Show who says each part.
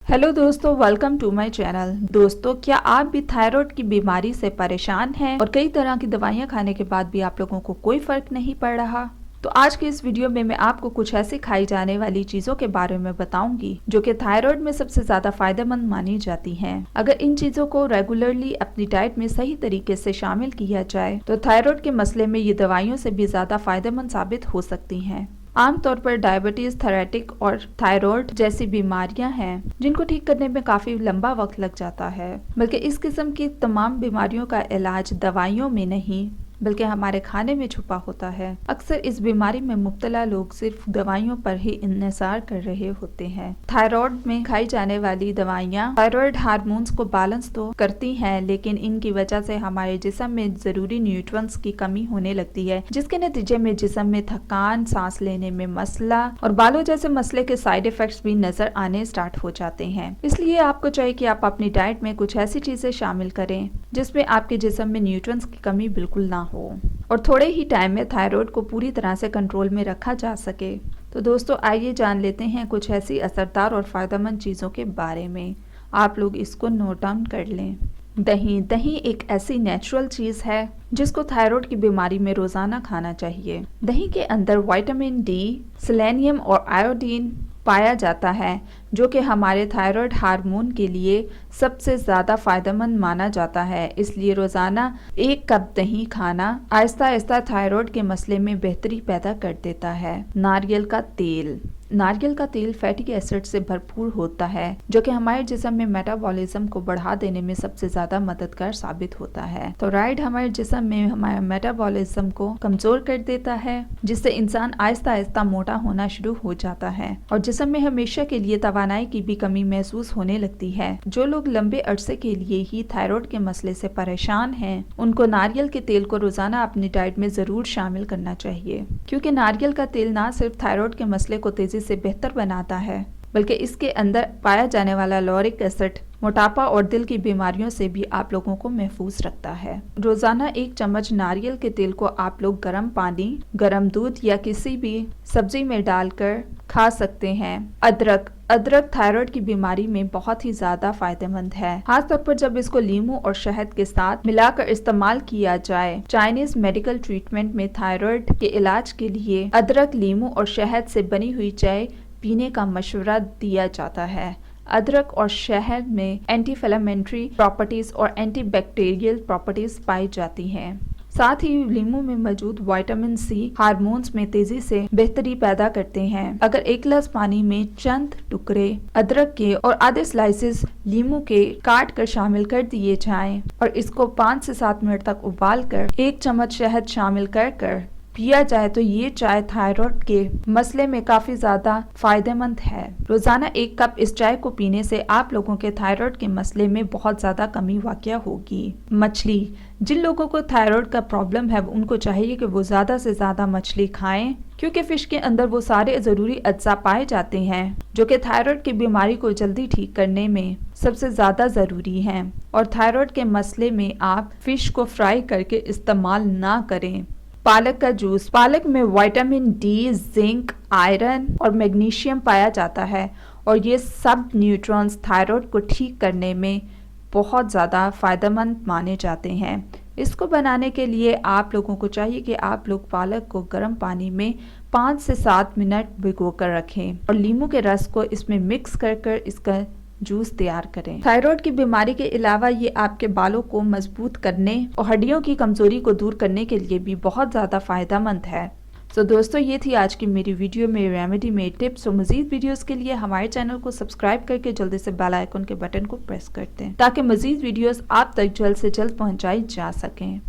Speaker 1: Hello दोस्तों, welcome to my channel. दोस्तों, क्या आप भी थायराइड की बीमारी से परेशान हैं और कई तरह की दवाइयां खाने के बाद भी आप लोगों को कोई फर्क नहीं पड़ रहा? तो आज के इस वीडियो में मैं आपको कुछ ऐसी खाई जाने वाली चीजों के बारे में बताऊंगी जो कि थायराइड में सबसे ज्यादा फायदेमंद मानी जाती हैं। अगर इन चीजों को रेगुलरली अपनी डाइट में सही तरीके से शामिल किया जाए तो थायराइड के मसले में ये दवाइयों से भी ज्यादा फायदेमंद साबित हो सकती हैं। आमतौर पर डायबिटीज, थायराइटिक और थायराइड जैसी बीमारियां हैं जिनको ठीक करने में काफी लंबा वक्त लग जाता है। बल्कि इस किस्म की तमाम बीमारियों का इलाज दवाइयों में नहीं बल्कि हमारे खाने में छुपा होता है। अक्सर इस बीमारी में मुब्तला लोग सिर्फ दवाइयों पर ही इन्हिसार कर रहे होते हैं। थायराइड में खाई जाने वाली दवाइयाँ थायराइड हार्मोन्स को बैलेंस तो करती हैं, लेकिन इनकी वजह से हमारे जिस्म में जरूरी न्यूट्रिएंट्स की कमी होने लगती है, जिसके नतीजे में जिस्म में थकान, सांस लेने में मसला और बालों जैसे मसले के साइड इफेक्ट्स भी नजर आने स्टार्ट हो जाते हैं। इसलिए आपको चाहिए कि आप अपनी डाइट में कुछ ऐसी चीजें शामिल करें जिसमें आपके जिस्म में न्यूट्रिएंट्स की कमी बिल्कुल ना हो और थोड़े ही टाइम में थायराइड को पूरी तरह से कंट्रोल में रखा जा सके। तो दोस्तों, आइए जान लेते हैं कुछ ऐसी असरदार और फायदेमंद चीज़ों के बारे में। आप लोग इसको नोट डाउन कर लें। दही एक ऐसी नेचुरल चीज़ है जिसको थायराइड की बीमारी में रोज़ाना खाना चाहिए। दही के अंदर विटामिन डी, सेलेनियम और आयोडीन पाया जाता है जो कि हमारे थायराइड हार्मोन के लिए सबसे ज़्यादा फायदेमंद माना जाता है। इसलिए रोज़ाना 1 कप दही खाना आहिस्ता आहिस्ता थायराइड के मसले में बेहतरी पैदा कर देता है। नारियल का तेल फैटी एसिड से भरपूर होता है जो कि हमारे जिस्म में मेटाबॉलिज्म को बढ़ा देने में सबसे ज्यादा मददगार साबित होता है। थायराइड हमारे जिस्म में हमारे मेटाबॉलिज्म को कमजोर कर देता है, जिससे इंसान आहिस्ता आहिस्ता मोटा होना शुरू हो जाता है और जिस्म में हमेशा के लिए तवानाई की भी कमी महसूस होने लगती है। जो लोग लंबे अरसे के लिए ही थायराइड के मसले से परेशान हैं, उनको नारियल के तेल को रोजाना अपनी डाइट में जरूर शामिल करना चाहिए, क्योंकि नारियल का तेल न सिर्फ थायराइड के मसले को तेजी से बेहतर बनाता है बल्कि इसके अंदर पाया जाने वाला लॉरिक एसिड मोटापा और दिल की बीमारियों से भी आप लोगों को महफूज रखता है। रोजाना 1 चम्मच नारियल के तेल को आप लोग गर्म पानी, गर्म दूध या किसी भी सब्जी में डालकर खा सकते हैं। अदरक थायराइड की बीमारी में बहुत ही ज्यादा फायदेमंद है, खासतौर पर जब इसको लीमू और शहद के साथ मिलाकर इस्तेमाल किया जाए। चाइनीज मेडिकल ट्रीटमेंट में थायराइड के इलाज के लिए अदरक, लीमू और शहद से बनी हुई चाय पीने का मशवरा दिया जाता है। अदरक और शहद में एंटी इन्फ्लेमेटरी प्रॉपर्टीज और एंटी बैक्टीरियल प्रॉपर्टीज पाई जाती हैं। साथ ही लीमू में मौजूद विटामिन सी हार्मोन्स में तेजी से बेहतरी पैदा करते हैं। अगर 1 गिलास पानी में चंद टुकड़े अदरक के और आधे स्लाइसेस लीमू के काट कर शामिल कर दिए जाएं और इसको 5 से 7 मिनट तक उबाल कर 1 चम्मच शहद शामिल कर पिया जाए तो ये चाय थायराइड के मसले में काफी ज्यादा फायदेमंद है। रोजाना 1 कप इस चाय को पीने से आप लोगों के थायराइड के मसले में बहुत ज्यादा कमी वाक़या होगी। मछली, जिन लोगों को थायराइड का प्रॉब्लम है उनको चाहिए कि वो ज्यादा से ज्यादा मछली खाएं, क्योंकि फिश के अंदर वो सारे जरूरी अज्जा पाए जाते हैं जो कि थायराइड की बीमारी को जल्दी ठीक करने में सबसे ज्यादा जरूरी हैं। और थायराइड के मसले में आप फिश को फ्राई करके इस्तेमाल ना करें। पालक का जूस, पालक में विटामिन डी, जिंक, आयरन और मैग्नीशियम पाया जाता है और ये सब न्यूट्रिएंट्स थायराइड को ठीक करने में बहुत ज़्यादा फायदेमंद माने जाते हैं। इसको बनाने के लिए आप लोगों को चाहिए कि आप लोग पालक को गर्म पानी में 5 से 7 मिनट भिगो कर रखें और नींबू के रस को इसमें मिक्स कर इसका जूस तैयार करें। थायराइड की बीमारी के अलावा ये आपके बालों को मजबूत करने और हड्डियों की कमजोरी को दूर करने के लिए भी बहुत ज़्यादा फायदेमंद है। तो दोस्तों, ये थी आज की मेरी वीडियो में रेमेडी में टिप्स। और मजीद वीडियोस के लिए हमारे चैनल को सब्सक्राइब करके जल्दी से बेल आइकन के बटन को प्रेस कर दें ताकि मजीद वीडियोस आप तक जल्द से जल्द पहुंचाई जा सकें।